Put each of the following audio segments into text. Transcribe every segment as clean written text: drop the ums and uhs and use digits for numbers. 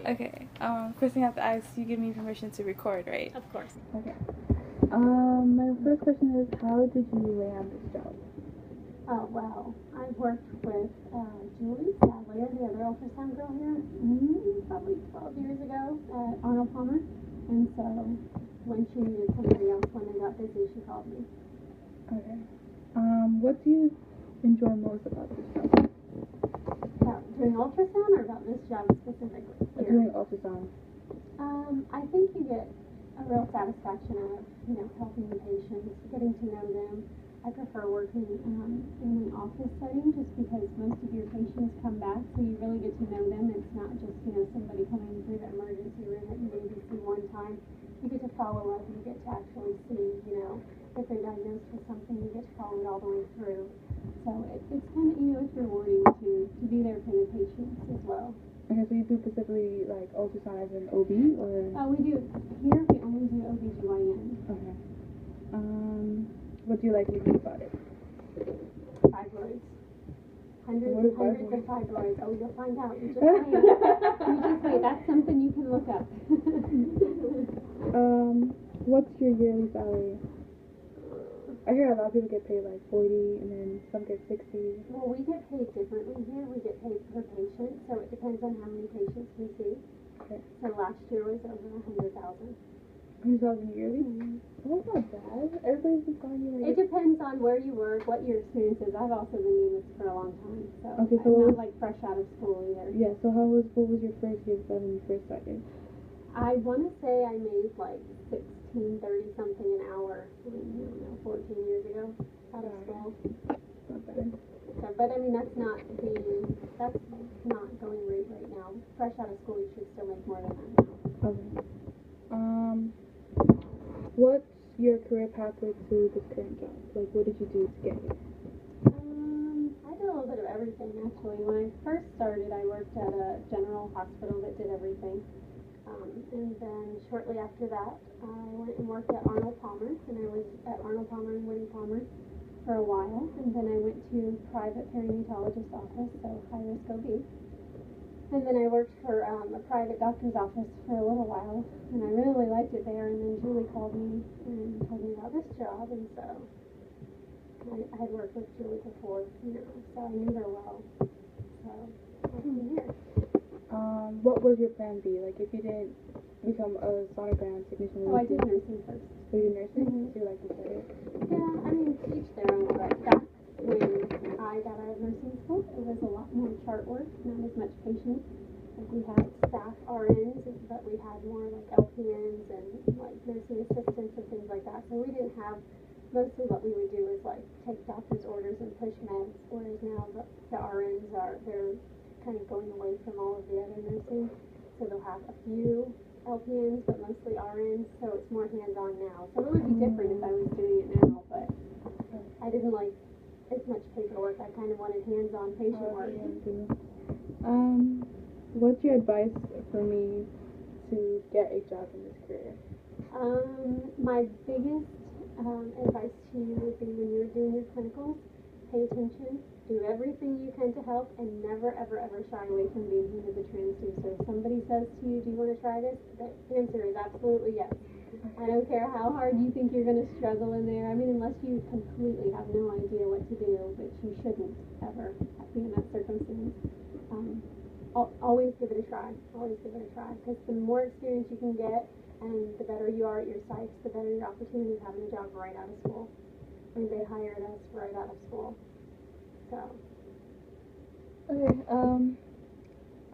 Okay. First thing I have to ask, you give me permission to record, right? Of course. Okay. My first question is, how did you land this job? Oh, well, I worked with Julie Sadler, the other ultrasound girl here, probably 12 years ago at Arnold Palmer. And so when she needed somebody else, when they got busy, she called me. Okay. What do you enjoy most about this job? About doing ultrasound or about this job specifically? Doing ultrasound. I think you get a real satisfaction out of, helping the patients, getting to know them. I prefer working in an office setting just because most of your patients come back, so you really get to know them. It's not just, somebody coming through the emergency room that you maybe see one time. You get to follow up, you get to actually see, if they're diagnosed with something, you get to follow it all the way through. So it's kind of, it's rewarding to be there for the patients as well. Okay, so you do specifically like ultrasound as an OB, or? We do. Here we only do OBGYN. Okay. What do you like most about it? Fibroids. Hundreds and hundreds of fibroids. Oh, you'll find out. You just wait. You just wait. That's something you can look up. What's your yearly salary? I hear a lot of people get paid like 40 and then some get 60. Well, we get paid differently here. We get paid per patient, so it depends on how many patients we see. Okay. So last year was over 100,000. 100,000 yearly? Oh, that's not bad. Everybody's been telling you like... It depends on where you work, what your experience is. I've also been doing this for a long time, so okay, so I'm not like fresh out of school either. Yeah, so what was your first year when you first started? I want to say I made like 16.30 something an hour, 14 years ago out of school. Not bad. So, but I mean that's not going right now. Fresh out of school, you should still make more than that now. Okay. What's your career pathway to this current job? Like, what did you do to get here? I did a little bit of everything actually. When I first started, I worked at a general hospital that did everything. And then shortly after that, I went and worked at Arnold Palmer, and I was at Arnold Palmer and Woody Palmer for a while. And then I went to private perinatologist office, so high-risk OB. And then I worked for a private doctor's office for a little while, and I really liked it there. And then Julie called me and told me about this job, and so I had worked with Julie before, so I knew her well. So I'm here. What was your plan B? Like, if you didn't become a sonogram technician? I did nursing first. So you did nursing? So you like to say it? Yeah, I mean, each their own, but back when I got out of nursing school, it was a lot more chart work, not as much patient. Like, we had staff RNs, but we had more like LPNs and like nursing assistants and things like that. So we didn't have, mostly what we would do is like take doctor's orders and push meds, whereas now the RNs they're kind of going away from all of the other nursing. So they'll have a few LPNs, but mostly RNs, so it's more hands-on now. So it would be different if I was doing it now, but I didn't like as much paperwork. I kind of wanted hands-on patient work. What's your advice for me to get a job in this career? My biggest advice to you would be when you're doing your clinicals, pay attention, do everything you can to help, and never, ever, ever shy away from being into the transducer. If somebody says to you, do you want to try this? The answer is absolutely yes. I don't care how hard you think you're going to struggle in there. I mean, unless you completely have no idea what to do, which you shouldn't ever be in that circumstance. Always give it a try. Always give it a try. Because the more experience you can get and the better you are at your sites, the better your opportunity of having a job right out of school. I mean, they hired us right out of school. So. Okay,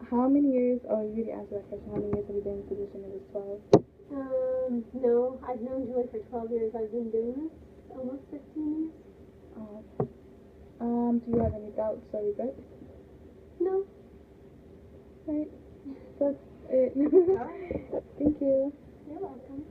how many years, you already answered that question, how many years have you been in the position? It was 12? No, I've known Julie for 12 years. I've been doing this almost 15 years. Oh, okay. Do you have any doubts or regrets? No. Alright, that's it. Alright. Thank you. You're welcome.